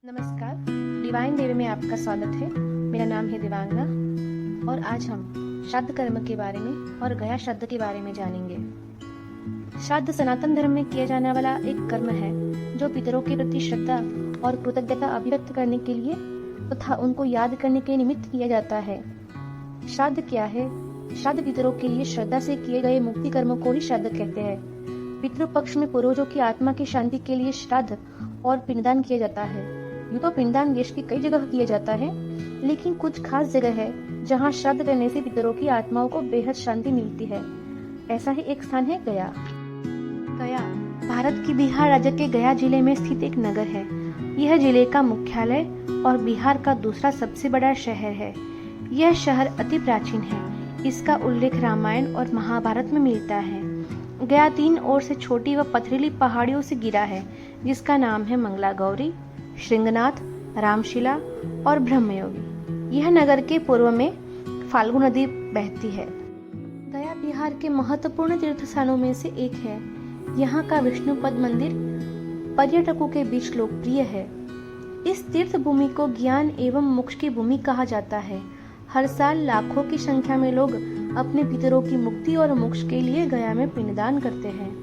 नमस्कार, डिवाइन देवी में आपका स्वागत है। मेरा नाम है दिवांगना और आज हम श्राद्ध कर्म के बारे में और गया श्राद्ध के बारे में जानेंगे। श्राद्ध सनातन धर्म में किया जाने वाला एक कर्म है जो पितरों के प्रति श्रद्धा और कृतज्ञता अभिव्यक्त करने के लिए तथा उनको याद करने के निमित्त किया जाता है। श्राद्ध क्या है? श्राद्ध पितरों के लिए श्रद्धा से किए गए मुक्ति कर्मों को ही श्राद्ध कहते हैं। पितृ पक्ष में पूर्वजों की आत्मा की शांति के लिए श्राद्ध और पिंडदान किया जाता है। यूँ तो पिंडदान देश की कई जगह किया जाता है, लेकिन कुछ खास जगह है जहाँ श्राद्ध करने से पितरों की आत्माओं को बेहद शांति मिलती है। ऐसा ही एक स्थान है गया। गया भारत की बिहार राज्य के गया जिले में स्थित एक नगर है। यह जिले का मुख्यालय और बिहार का दूसरा सबसे बड़ा शहर है। यह शहर अति प्राचीन है। इसका उल्लेख रामायण और महाभारत में मिलता है। गया 3 ओर से छोटी व पथरीली पहाड़ियों से घिरा है, जिसका नाम है मंगला गौरी, श्रृंगनाथ, रामशिला और ब्रह्मयोगी। यह नगर के पूर्व में फाल्गु नदी बहती है। गया बिहार के महत्वपूर्ण तीर्थ स्थानों में से एक है। यहाँ का विष्णुपद मंदिर पर्यटकों के बीच लोकप्रिय है। इस तीर्थ भूमि को ज्ञान एवं मोक्ष की भूमि कहा जाता है। हर साल लाखों की संख्या में लोग अपने पितरों की मुक्ति और मोक्ष के लिए गया में पिंडदान करते हैं।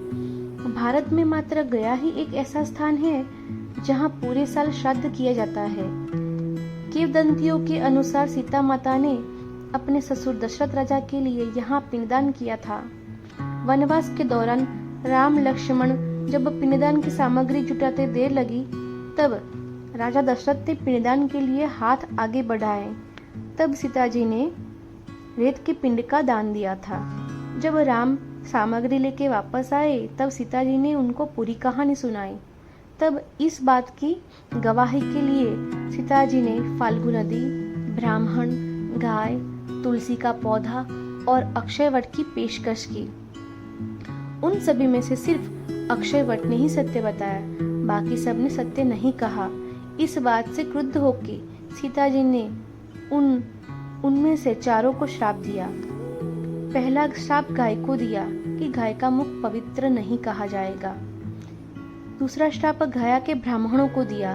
भारत में मात्र गया ही एक ऐसा स्थान है जहाँ पूरे साल श्राद्ध किया जाता है। किंवदंतियों के अनुसार सीता माता ने अपने ससुर दशरथ राजा के लिए यहाँ पिंडदान किया था। वनवास के दौरान राम लक्ष्मण जब पिंडदान की सामग्री जुटाते देर लगी, तब राजा दशरथ ने पिंडदान के लिए हाथ आगे बढ़ाए। तब सीता जी ने रेत के पिंड का दान दिया था। जब राम सामग्री लेके वापस आए, तब सीता जी ने उनको पूरी कहानी सुनाई। तब इस बात की गवाही के लिए सीता जी ने फाल्गु नदी, ब्राह्मण, गाय, तुलसी का पौधा और अक्षय वट की पेशकश की। उन सभी में से सिर्फ अक्षय वट ने ही सत्य बताया, बाकी सब ने सत्य नहीं कहा। इस बात से क्रुद्ध होकर सीता जी ने उनमें से 4 को श्राप दिया। पहला श्राप गाय को दिया कि गाय का मुख पवित्र नहीं कहा जाएगा। दूसरा श्राप गया के ब्राह्मणों को दिया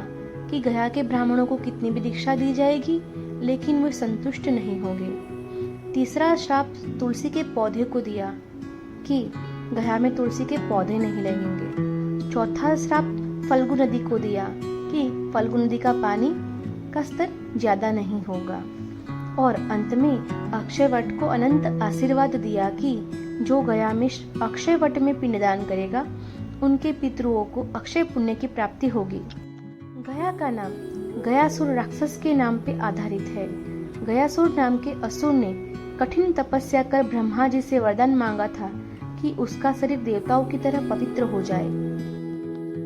कि गया के ब्राह्मणों को कितनी भी दीक्षा दी जाएगी, लेकिन वे संतुष्ट नहीं होंगे। तीसरा श्राप तुलसी के पौधे को दिया कि गया में तुलसी के पौधे नहीं लगेंगे। चौथा श्राप फल्गु नदी को दिया कि फल्गु नदी का पानी का स्तर ज्यादा नहीं होगा। और अंत में अक्षय वट को अनंत आशीर्वाद दिया कि जो गया में अक्षय वट में पिंडदान करेगा, उनके पितरों को अक्षय पुण्य की प्राप्ति होगी। गया का नाम गयासुर राक्षस के नाम पे आधारित है। गयासुर नाम के असुर ने कठिन तपस्या कर ब्रह्मा जी से वरदान मांगा था कि उसका शरीर देवताओं की तरह पवित्र हो जाए।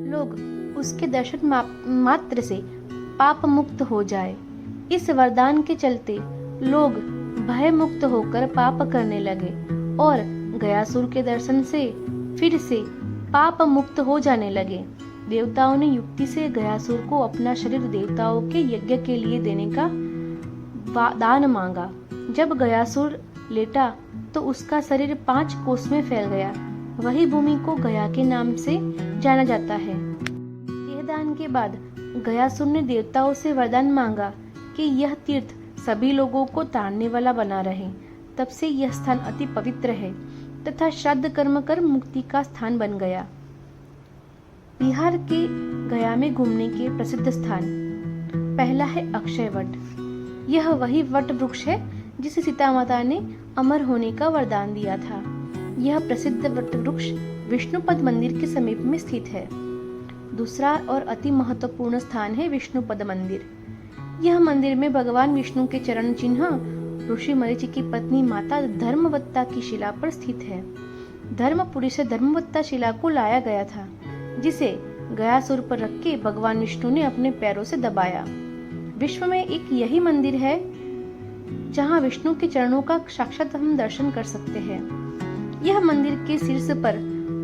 लोग उसके दर्शन मात्र से पाप मुक्त हो जाए। इस वरदान के चलते लोग भय मुक्त होकर पाप करने लगे और गयासुर के दर्शन से फिर से पाप मुक्त हो जाने लगे। देवताओं ने युक्ति से गयासुर को अपना शरीर देवताओं के यज्ञ के लिए देने का दान मांगा। जब गयासुर लेटा तो उसका शरीर 5 कोस में फैल गया। वही भूमि को गया के नाम से जाना जाता है। यह दान के बाद गयासुर ने देवताओं से वरदान मांगा कि यह तीर्थ सभी लोगों को तारने वाला बना रहे। तब से यह स्थान अति पवित्र है तथा श्राद्ध कर्म कर मुक्ति का स्थान बन गया। बिहार के गया में घूमने के प्रसिद्ध स्थान, पहला है अक्षय वट। यह वही वट वृक्ष है जिसे सीता माता ने अमर होने का वरदान दिया था। यह प्रसिद्ध वट वृक्ष विष्णुपद मंदिर के समीप में स्थित है। दूसरा और अति महत्वपूर्ण स्थान है विष्णुपद मंदिर। यह मंदिर में भगवान विष्णु के चरण चिन्ह ऋषि मरीचि की पत्नी माता धर्मवत्ता की शिला पर स्थित है। धर्मपुरी से धर्मवत्ता शिला को लाया गया था, जिसे गयासुर पर रख के भगवान विष्णु ने अपने पैरों से दबाया। विश्व में एक यही मंदिर है जहाँ विष्णु के चरणों का साक्षात हम दर्शन कर सकते हैं। यह मंदिर के शीर्ष पर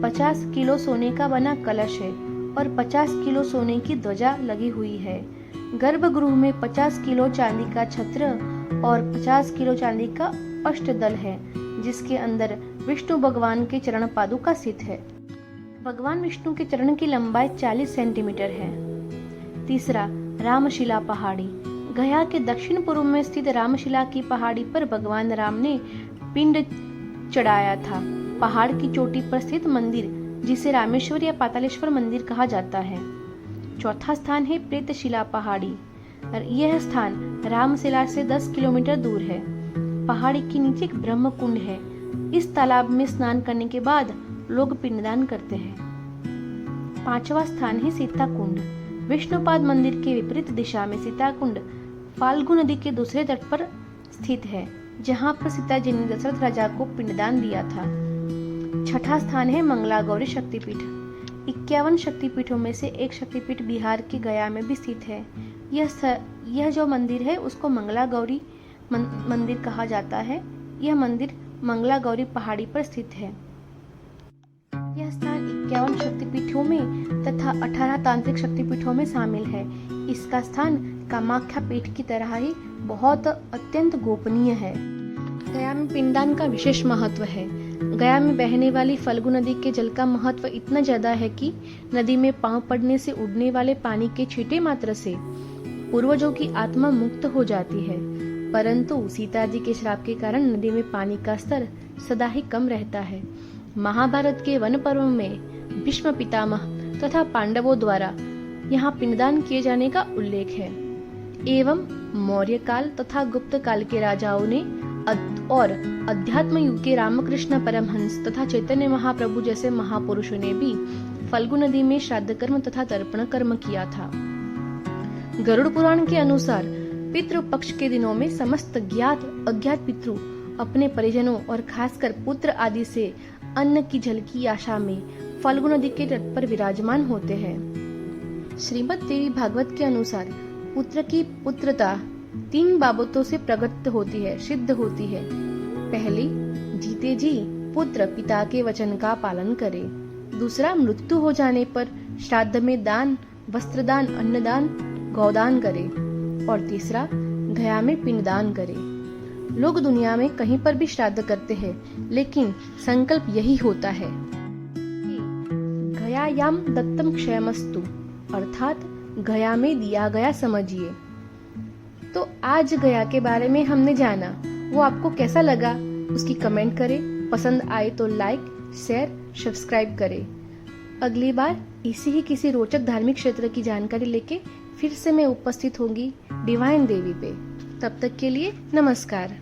50 किलो सोने का बना कलश है और 50 किलो सोने की ध्वजा लगी हुई है। गर्भगृह में 50 किलो चांदी का छत्र और 50 किलो चांदी का अष्टदल है, जिसके अंदर विष्णु भगवान के चरण पादुका स्थित है। भगवान विष्णु के चरण की लंबाई 40 सेंटीमीटर है। तीसरा, रामशिला पहाड़ी। गया के दक्षिण पूर्व में स्थित रामशिला की पहाड़ी पर भगवान राम ने पिंड चढ़ाया था। पहाड़ की चोटी पर स्थित मंदिर, जिसे रामेश्वर या पातालेश्वर मंदिर कहा जाता है। चौथा स्थान है प्रेतशिला पहाड़ी। यह स्थान रामशिला से 10 किलोमीटर दूर है। पहाड़ी के नीचे एक ब्रह्म कुंड है। इस तालाब में स्नान करने के बाद लोग पिंडदान करते हैं। पांचवा स्थान है सीता कुंड। विष्णुपाद मंदिर के विपरीत दिशा में सीता कुंड फाल्गु नदी के दूसरे तट पर स्थित है, जहां पर सीता जी ने दशरथ राजा को पिंडदान दिया था। छठा स्थान है मंगला गौरी शक्तिपीठ। 51 शक्तिपीठों में से एक शक्तिपीठ बिहार के गया में भी स्थित है। यह जो मंदिर है उसको मंगला गौरी मंदिर कहा जाता है। यह मंदिर मंगला गौरी पहाड़ी पर स्थित है। यह स्थान 51 शक्तिपीठों में तथा 18 तांत्रिक शक्तिपीठों में शामिल है। इसका स्थान कामाख्या पीठ की तरह ही बहुत अत्यंत गोपनीय है। गया में पिंडदान का विशेष महत्व है। गया में बहने वाली फल्गु नदी के जल का महत्व इतना ज्यादा है कि नदी में पांव पड़ने से उड़ने वाले पानी के छींटे मात्र से पूर्वजों की आत्मा मुक्त हो जाती है, परंतु सीता जी के श्राप के कारण नदी में पानी का स्तर सदा ही कम रहता है। महाभारत के वन पर्व में भीष्म पितामह तथा पांडवों द्वारा यहाँ पिंडदान किए जाने का उल्लेख है। एवं मौर्य काल तथा गुप्त काल के राजाओं ने और अध्यात्म युग के रामकृष्ण परमहंस तथा चैतन्य महाप्रभु जैसे महापुरुषों ने भी फल्गु नदी में श्राद्ध कर्म तथा तर्पण कर्म किया था। गरुड़ पुराण के अनुसार पितृ पक्ष के दिनों में समस्त ज्ञात अज्ञात पितृ अपने परिजनों और खासकर पुत्र आदि से अन्न की जल की आशा में फल्गु नदी के तट पर विराजमान होते हैं। श्रीमद् देवी भागवत के अनुसार पुत्र की पुत्रता 3 बाबतों से प्रकट होती है, सिद्ध होती है। पहली, जीते जी पुत्र पिता के वचन का पालन करे। दूसरा, मृत्यु हो जाने पर श्राद्ध में दान, वस्त्रदान, अन्नदान, गौदान करे। और तीसरा, गया में पिंडदान करे। लोग दुनिया में कहीं पर भी श्राद्ध करते हैं, लेकिन संकल्प यही होता है कि गयायाम दत्तम क्षयमस्तु, अर्थात गया में दिया गया समझिए। तो आज गया के बारे में हमने जाना, वो आपको कैसा लगा उसकी कमेंट करें। पसंद आए तो लाइक, शेयर, सब्सक्राइब करें। अगली बार इसी ही किसी रोचक धार्मिक क्षेत्र की जानकारी लेके फिर से मैं उपस्थित होंगी डिवाइन देवी पे। तब तक के लिए नमस्कार।